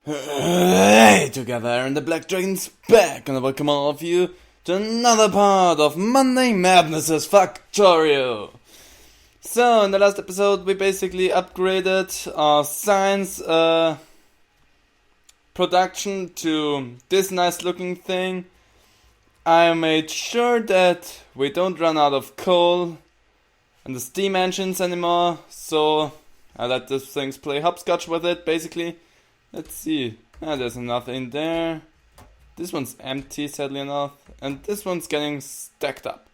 Hey together, and the Black Dragon's back, and I welcome all of you to another part of Monday Madness's Factorio. So, in the last episode, we basically upgraded our science production to this nice looking thing. I made sure that we don't run out of coal and the steam engines anymore, so I let these things play hopscotch with it, basically. Let's see. There's enough in there. This one's empty, sadly enough. And this one's getting stacked up.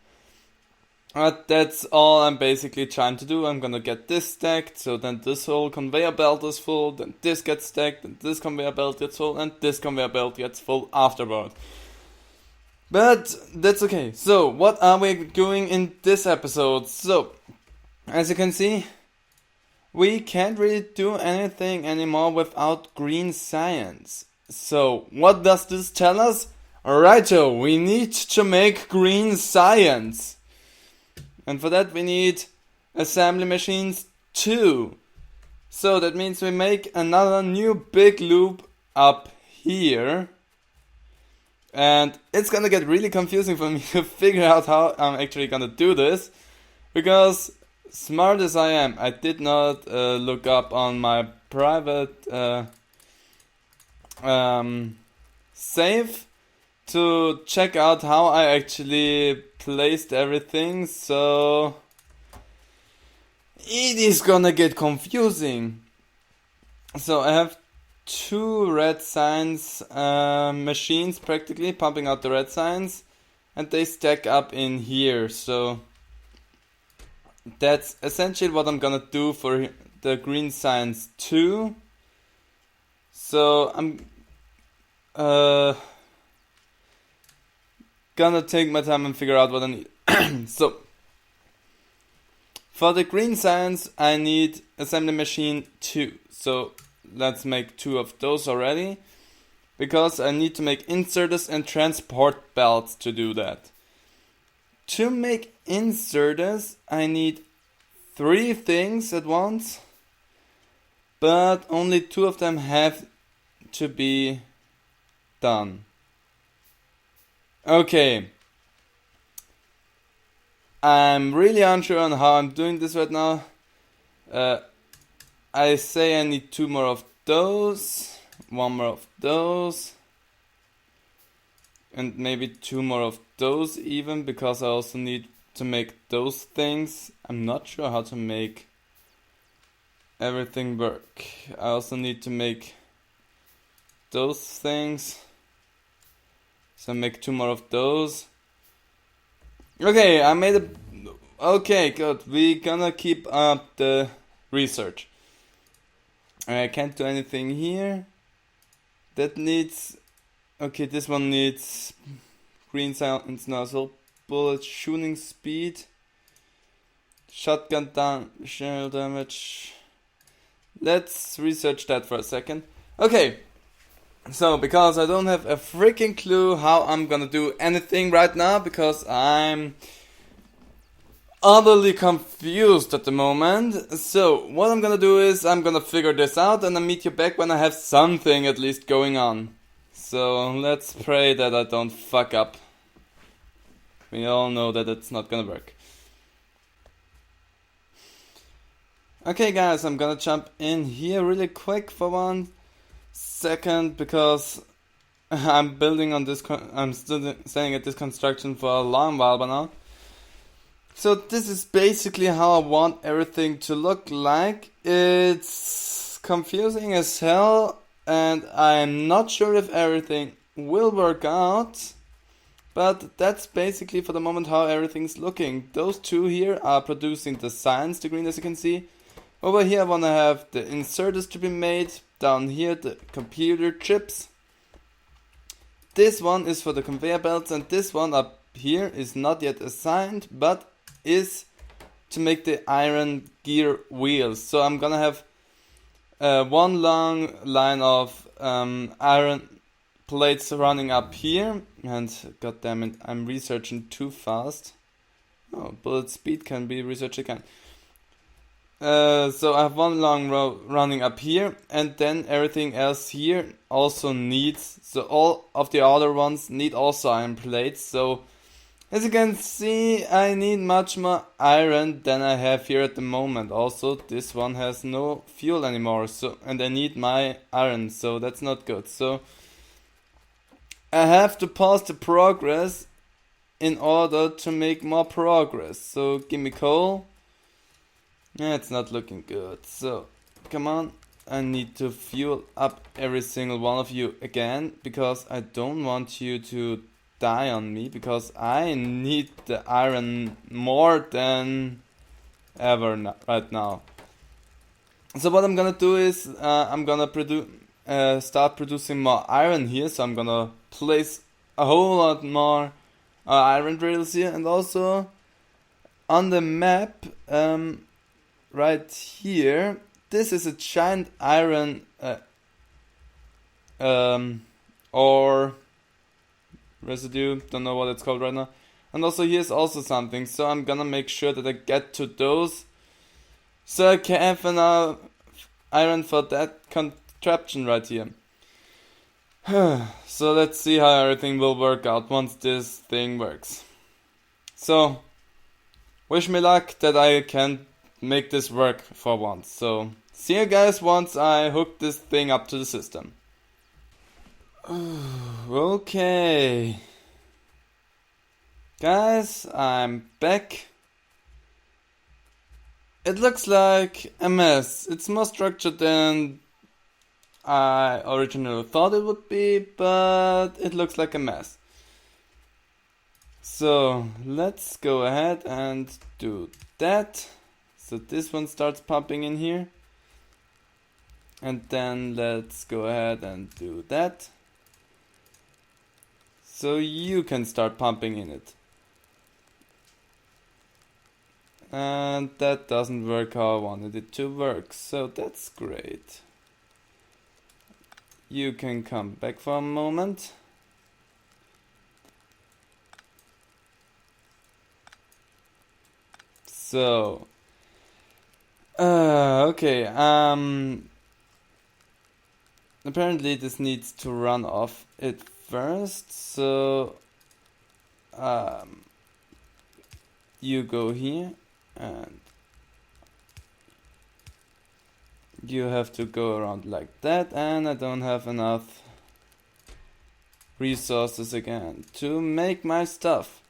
But that's all I'm basically trying to do. I'm gonna get this stacked, so then this whole conveyor belt is full, then this gets stacked, and this conveyor belt gets full, and this conveyor belt gets full afterward. But that's okay. So, what are we doing in this episode? So, as you can see, we can't really do anything anymore without green science. So, what does this tell us? Righto, we need to make green science. And for that we need assembly machines too. So that means we make another new big loop up here. And it's gonna get really confusing for me to figure out how I'm actually gonna do this. Because smart as I am, I did not look up on my private save to check out how I actually placed everything, so it is gonna get confusing. So I have two red signs machines practically pumping out the red signs, and they stack up in here, so that's essentially what I'm gonna do for the green signs too. So I'm gonna take my time and figure out what I need. So for the green signs I need assembly machine 2. So let's make 2 of those already, because I need to make inserters and transport belts to do that. To make inserters, I need 3 things at once, but only 2 of them have to be done. Okay. I'm really unsure on how I'm doing this right now. I say I need 2 more of those, 1 more of those, and maybe 2 more of those even, because I also need to make those things. I'm not sure how to make everything work. I also need to make those things, so make 2 more of those. Okay, I made a... Okay, good. We're gonna keep up the research. I can't do anything here. That needs... Okay, this one needs green silence nozzle, bullet shooting speed, shotgun shell damage. Let's research that for a second. Okay, so because I don't have a freaking clue how I'm gonna do anything right now, because I'm utterly confused at the moment. So what I'm gonna do is I'm gonna figure this out, and I'll meet you back when I have something at least going on. So let's pray that I don't fuck up. We all know that it's not gonna work. Okay guys, I'm gonna jump in here really quick for 1 second, because I'm building on this, I'm still staying at this construction for a long while by now. So this is basically how I want everything to look like. It's confusing as hell, and I'm not sure if everything will work out, but that's basically for the moment how everything's looking. Those 2 here are producing the science, the green, as you can see. Over here I want to have the inserters to be made. Down here the computer chips. This one is for the conveyor belts, and this one up here is not yet assigned, but is to make the iron gear wheels. So I'm gonna have 1 long line of iron plates running up here, and goddammit, I'm researching too fast. Oh, bullet speed can be researched again. So I have one long row running up here, and then everything else here also needs, so all of the other ones need also iron plates. So as you can see, I need much more iron than I have here at the moment. Also, this one has no fuel anymore, so and I need my iron, so that's not good. So I have to pause the progress in order to make more progress. So give me coal. Yeah, it's not looking good. So come on, I need to fuel up every single one of you again, because I don't want you to die on me, because I need the iron more than ever right now. So what I'm gonna do is I'm gonna start producing more iron here. So I'm gonna place a whole lot more iron drills here, and also on the map right here, this is a giant iron ore residue, don't know what it's called right now. And also here's also something, so I'm gonna make sure that I get to those, so I can have enough iron for that contraption right here. So let's see how everything will work out once this thing works. So wish me luck that I can make this work for once. So see you guys once I hook this thing up to the system. Okay. Guys, I'm back. It looks like a mess. It's more structured than I originally thought it would be, but it looks like a mess. So let's go ahead and do that. So this one starts pumping in here. And then let's go ahead and do that. So you can start pumping in it. And that doesn't work how I wanted it to work, so that's great. You can come back for a moment. So, okay, apparently this needs to run off it first, so, you go here, and you have to go around like that, and I don't have enough resources again to make my stuff.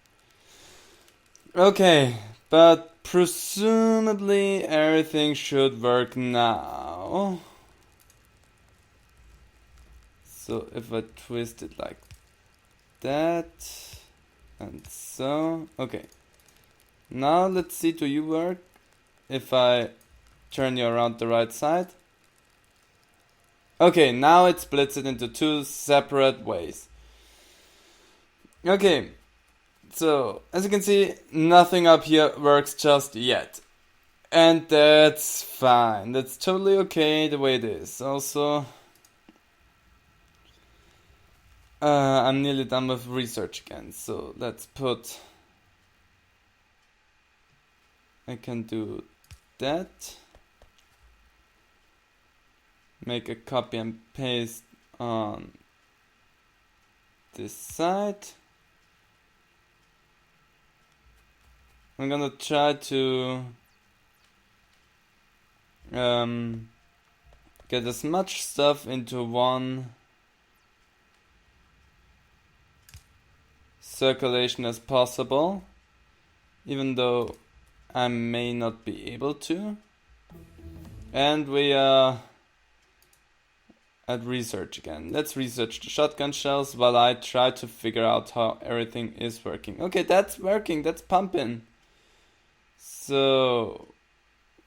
Okay, but presumably everything should work now. So if I twist it like that, and so, okay. Now let's see, do you work? If I turn you around the right side. Okay, now it splits it into two separate ways. Okay, so as you can see, nothing up here works just yet. And that's fine. That's totally okay the way it is. Also, I'm nearly done with research again. So let's put... I can do that. Make a copy and paste on this side. I'm gonna try to get as much stuff into one circulation as possible, even though I may not be able to. And we are at research again. Let's research the shotgun shells while I try to figure out how everything is working. Okay, that's working, that's pumping. So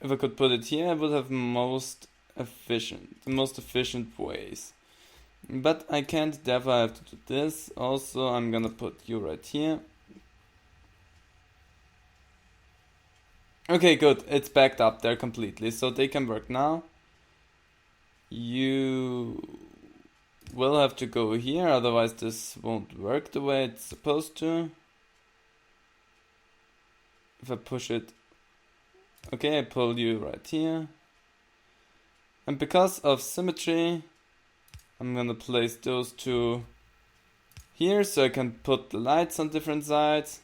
if I could put it here, I would have the most efficient ways. But I can't, therefore I have to do this. Also, I'm gonna put you right here. Okay, good. It's backed up there completely, so they can work now. You will have to go here, otherwise this won't work the way it's supposed to. If I push it Okay, I pull you right here. And because of symmetry, I'm gonna place those two here so I can put the lights on different sides.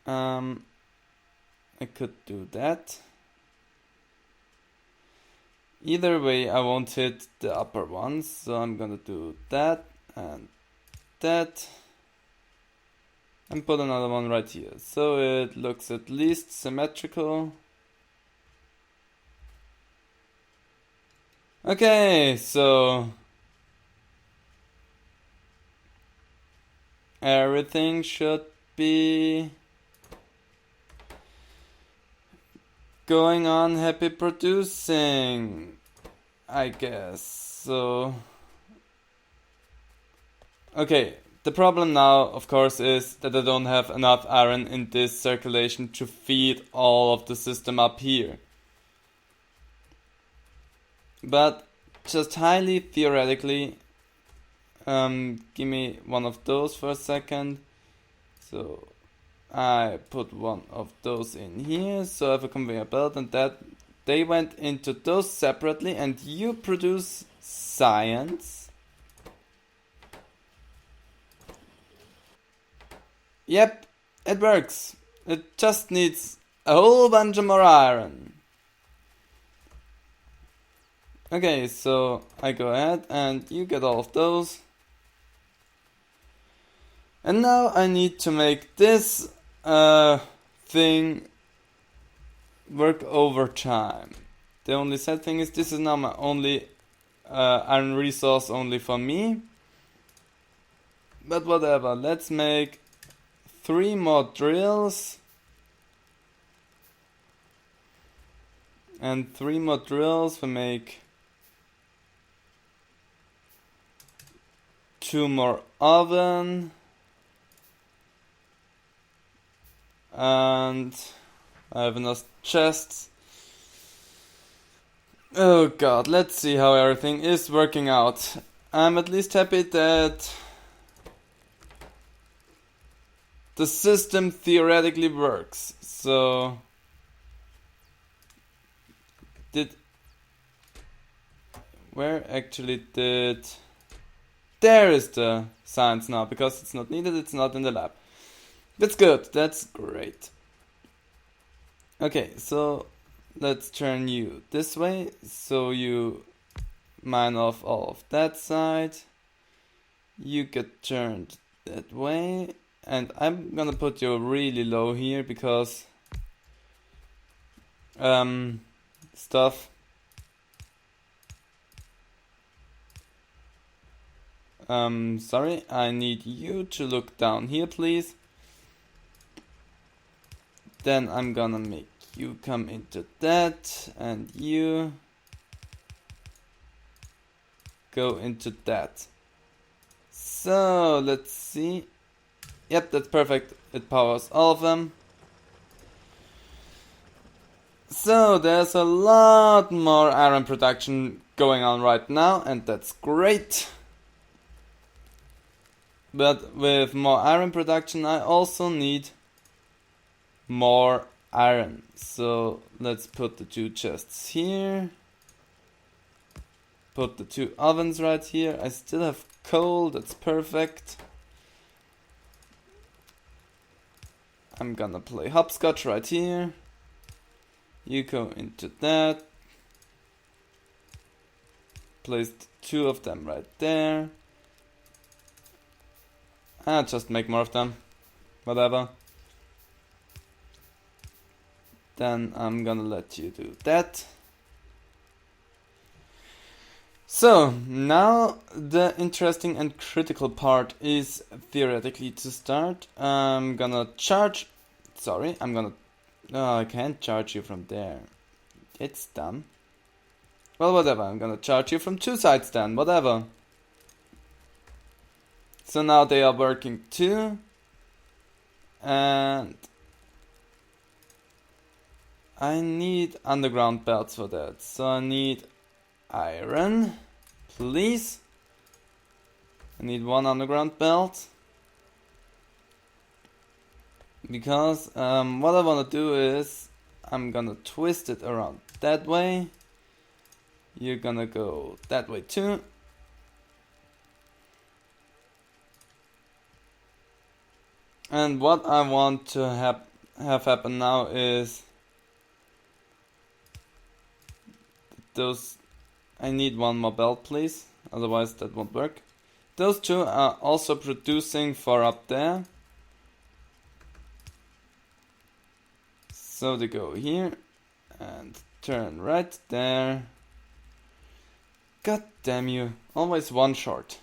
I could do that. Either way, I won't hit the upper ones, so I'm gonna do that and that. And put another one right here, so it looks at least symmetrical. Okay, so everything should be going on happy producing, I guess. So okay, the problem now of course is that I don't have enough iron in this circulation to feed all of the system up here. But just highly theoretically, give me one of those for a second. So I put one of those in here, so I have a conveyor belt, and that they went into those separately, and you produce science. Yep, it works. It just needs a whole bunch of more iron. Okay, so I go ahead and you get all of those. And now I need to make this thing work overtime. The only sad thing is this is now my only iron resource only for me. But whatever, let's make 3 more drills. And 3 more drills will make 2 more oven. And I have enough chests. Oh god, let's see how everything is working out. I'm at least happy that the system theoretically works. So where actually did... There is the science now, because it's not needed, it's not in the lab. That's good, that's great. Okay, so let's turn you this way, so you mine off all of that side. You get turned that way, and I'm gonna put you really low here because stuff. Sorry, I need you to look down here, please. Then I'm gonna make you come into that, and you go into that. So let's see. Yep, that's perfect. It powers all of them. So there's a lot more iron production going on right now, and that's great. But with more iron production, I also need more iron. So let's put the 2 chests here. Put the 2 ovens right here. I still have coal, that's perfect. I'm gonna play hopscotch right here. You go into that. Placed 2 of them right there. I'll just make more of them. Whatever. Then I'm gonna let you do that. So, now the interesting and critical part is theoretically to start. I'm gonna charge... Sorry, I'm gonna... Oh, I can't charge you from there. It's dumb. Well, whatever, I'm gonna charge you from 2 sides then, whatever. So now they are working too. And I need underground belts for that. So I need iron, please. I need 1 underground belt. Because what I want to do is I'm gonna twist it around that way. You're gonna go that way too. And what I want to have happen now is those. I need one more belt, please, otherwise that won't work. Those two are also producing for up there. So they go here and turn right there. God damn you, always one short.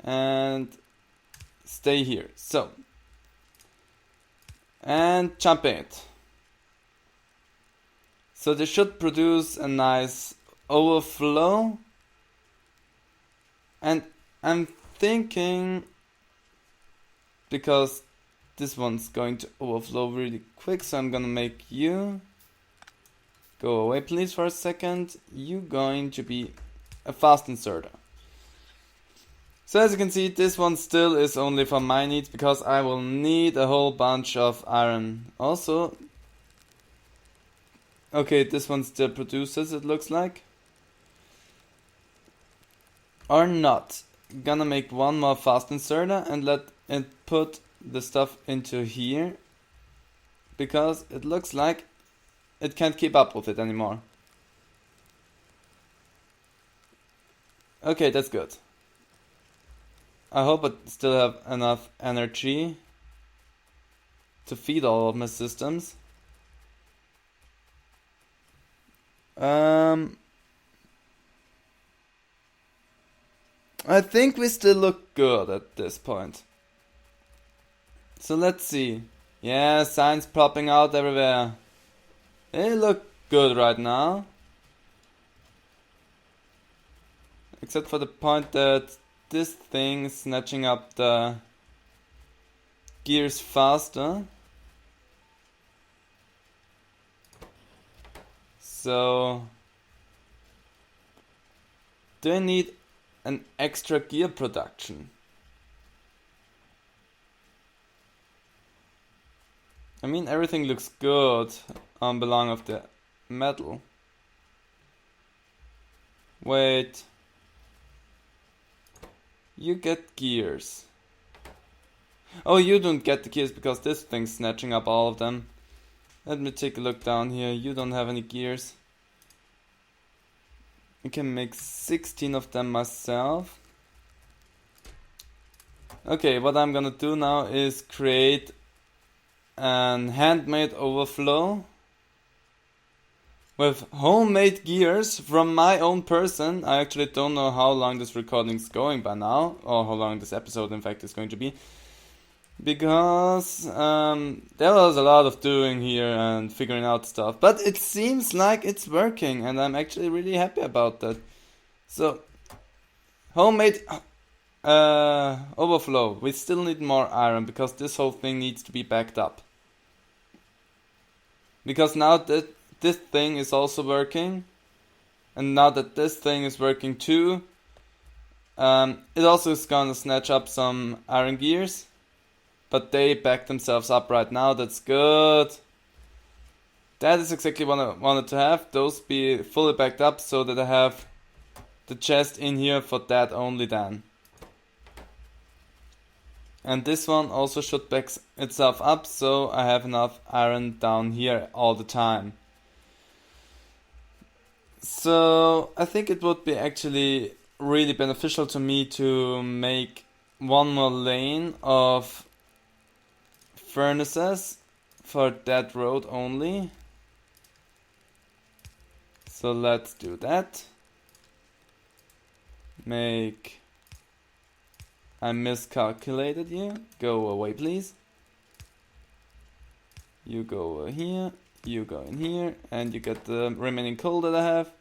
And stay here. So, and jump it. So they should produce a nice overflow. And I'm thinking, because this one's going to overflow really quick, so I'm gonna make you go away please for a second. You going to be a fast inserter. So as you can see, this one still is only for my needs, because I will need a whole bunch of iron. Also, okay, this one still produces, it looks like. Or not. Gonna make one more fast inserter and let it put the stuff into here, because it looks like it can't keep up with it anymore. Okay, that's good. I hope I still have enough energy to feed all of my systems. I think we still look good at this point. So let's see. Yeah, signs popping out everywhere. They look good right now. Except for the point that this thing is snatching up the gears faster. So, do I need an extra gear production? I mean, everything looks good on belong of the metal. Wait. You get gears. Oh, you don't get the gears because this thing's snatching up all of them. Let me take a look down here. You don't have any gears. I can make 16 of them myself. Okay, what I'm gonna do now is create an handmade overflow with homemade gears from my own person. I actually don't know how long this recording is going by now, or how long this episode in fact is going to be, because there was a lot of doing here and figuring out stuff, but it seems like it's working and I'm actually really happy about that. So, homemade overflow. We still need more iron because this whole thing needs to be backed up. Because now that this thing is also working, and now that this thing is working too, it also is gonna snatch up some iron gears, but they back themselves up right now. That's good. That is exactly what I wanted to have, those be fully backed up so that I have the chest in here for that only then. And this one also should back itself up, so I have enough iron down here all the time. So I think it would be actually really beneficial to me to make one more lane of furnaces for that road only. So let's do that. I miscalculated you. Go away, please. You go over here. You go in here. And you get the remaining coal that I have.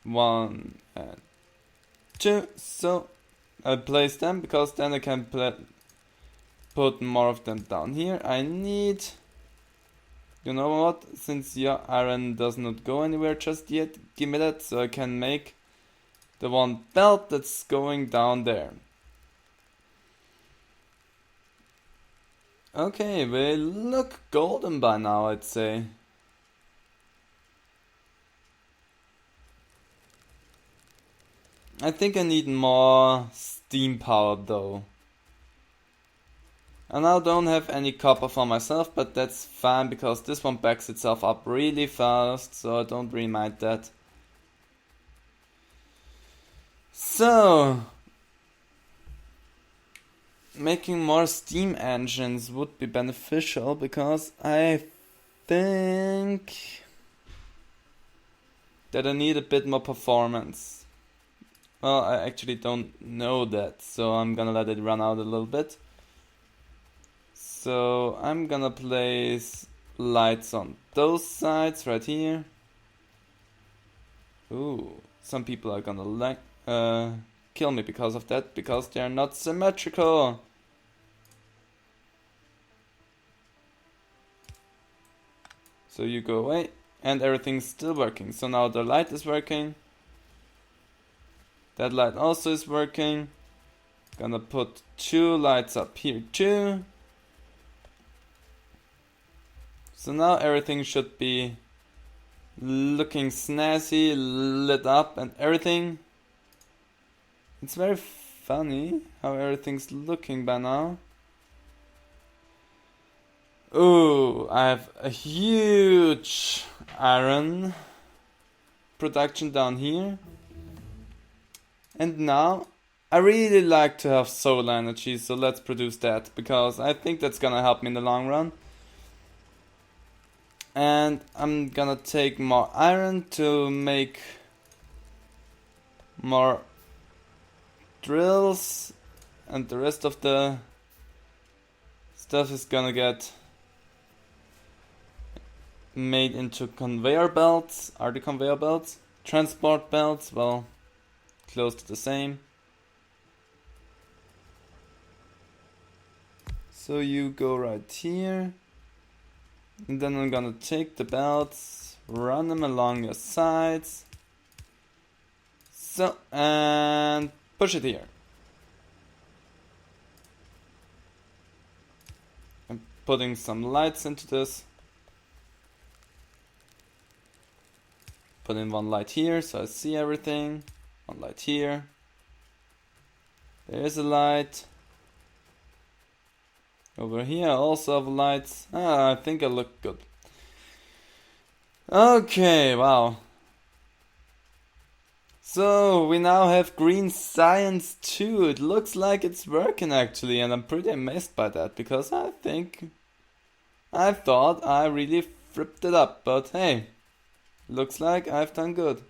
1 and 2. So I place them because then I can put more of them down here. I need... You know what? Since your iron does not go anywhere just yet, give me that so I can make the one belt that's going down there. Okay, we look golden by now, I'd say. I think I need more steam power though. I now don't have any copper for myself, but that's fine because this one backs itself up really fast, so I don't really mind that. So, making more steam engines would be beneficial because I think that I need a bit more performance. Well, I actually don't know that, so I'm gonna let it run out a little bit. So I'm gonna place lights on those sides right here. Ooh, some people are gonna kill me because of that, because they're not symmetrical. So you go away, and everything's still working. So now the light is working. That light also is working. Gonna put 2 lights up here too. So now everything should be looking snazzy, lit up and everything. It's very funny how everything's looking by now. Ooh, I have a huge iron production down here. And now I really like to have solar energy, so let's produce that because I think that's gonna help me in the long run. And I'm gonna take more iron to make more drills, and the rest of the stuff is gonna get made into conveyor belts. Are the conveyor belts? Transport belts, well, close to the same. So you go right here. And then I'm gonna take the belts, run them along your sides. So, and push it here. I'm putting some lights into this. Put in 1 light here so I see everything. 1 light here. There's a light. Over here I also have lights. I think I look good. Okay, wow. So we now have green science too. It looks like it's working actually, and I'm pretty amazed by that because I thought I really fripped it up, but hey, looks like I've done good.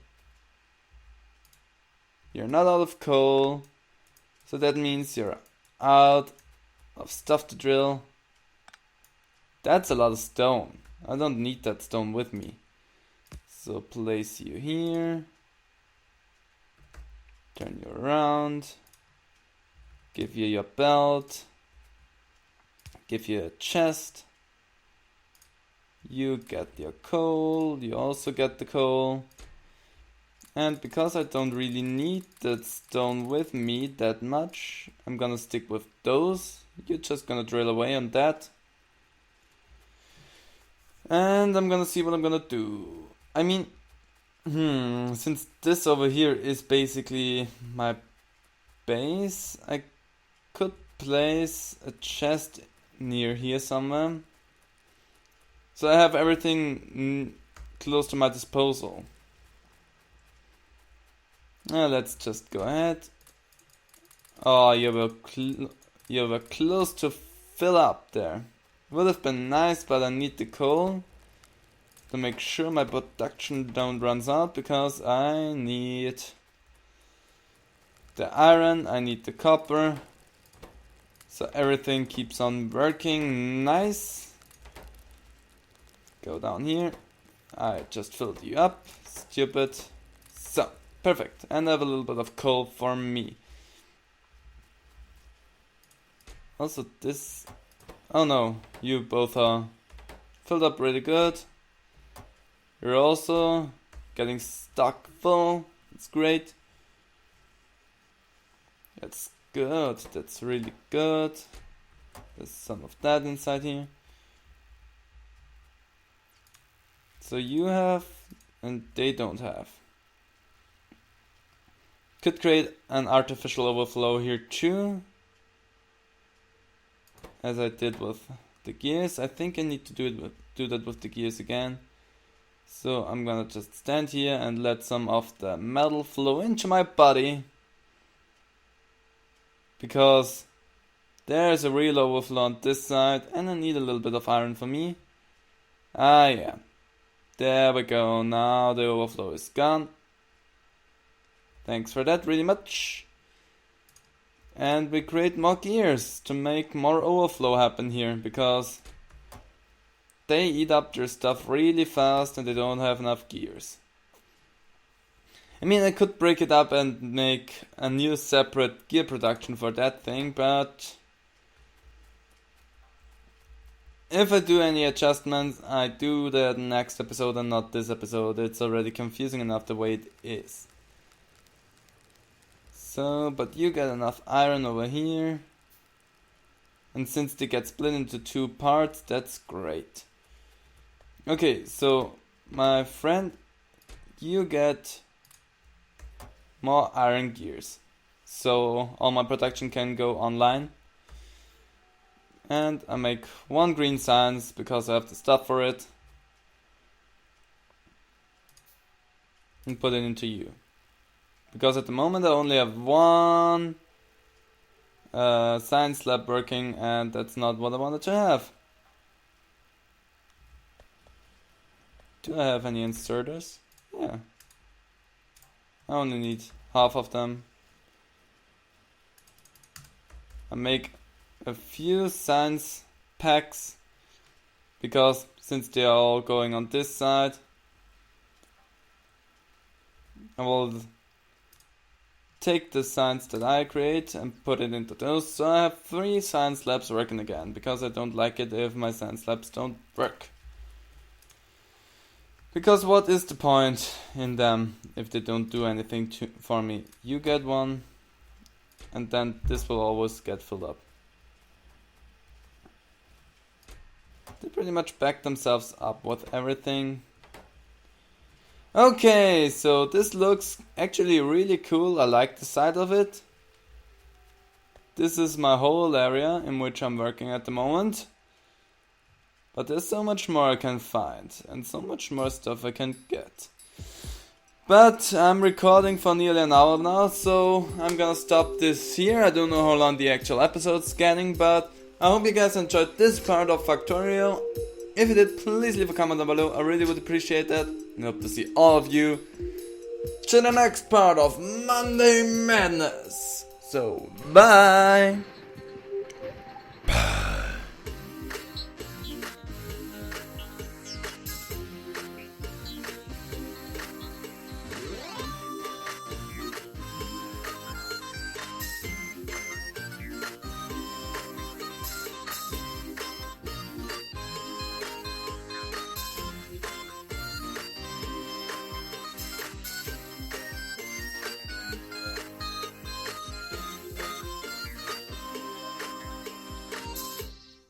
You're not out of coal, so that means you're out of stuff to drill. That's a lot of stone. I don't need that stone with me. So place you here. Turn you around. Give you your belt. Give you a chest. You get your coal. You also get the coal. And because I don't really need that stone with me that much, I'm gonna stick with those. You're just gonna drill away on that. And I'm gonna see what I'm gonna do. I mean, since this over here is basically my base, I could place a chest near here somewhere. So I have everything close to my disposal. Let's just go ahead. Oh, you were close to fill up there. Would have been nice, but I need the coal to make sure my production don't runs out because I need the iron, I need the copper, so everything keeps on working nice. Go down here. I just filled you up, stupid. So, perfect. And I have a little bit of coal for me. Also this... Oh no, you both are filled up really good. You're also getting stock full. It's great. That's good. That's really good. There's some of that inside here. So you have, and they don't have. Could create an artificial overflow here too, as I did with the gears. I think I need to do that with the gears again. So I'm gonna just stand here and let some of the metal flow into my body, because there's a real overflow on this side and I need a little bit of iron for me. Ah yeah, there we go. Now the overflow is gone. Thanks for that really much. And we create more gears to make more overflow happen here, because they eat up their stuff really fast and they don't have enough gears. I mean, I could break it up and make a new separate gear production for that thing, but if I do any adjustments, I do that next episode and not this episode. It's already confusing enough the way it is. So, but you get enough iron over here. And since they get split into two parts, that's great. Okay, so my friend, you get more iron gears. So all my production can go online. And I make one green science because I have the stuff for it. And put it into you. Because at the moment I only have one science lab working, and that's not what I wanted to have. Do I have any inserters? Yeah. I only need half of them. I make a few science packs, because since they are all going on this side, I will take the science that I create and put it into those. So I have 3 science labs working again, because I don't like it if my science labs don't work. Because what is the point in them if they don't do anything for me? You get one, and then this will always get filled up. They pretty much back themselves up with everything. Okay, so this looks actually really cool. I like the side of it. This is my whole area in which I'm working at the moment. But there's so much more I can find, and so much more stuff I can get. But I'm recording for nearly an hour now, so I'm gonna stop this here. I don't know how long the actual episode's getting, but I hope you guys enjoyed this part of Factorio. If you did, please leave a comment down below. I really would appreciate that. And hope to see all of you to the next part of Monday Madness. So, bye!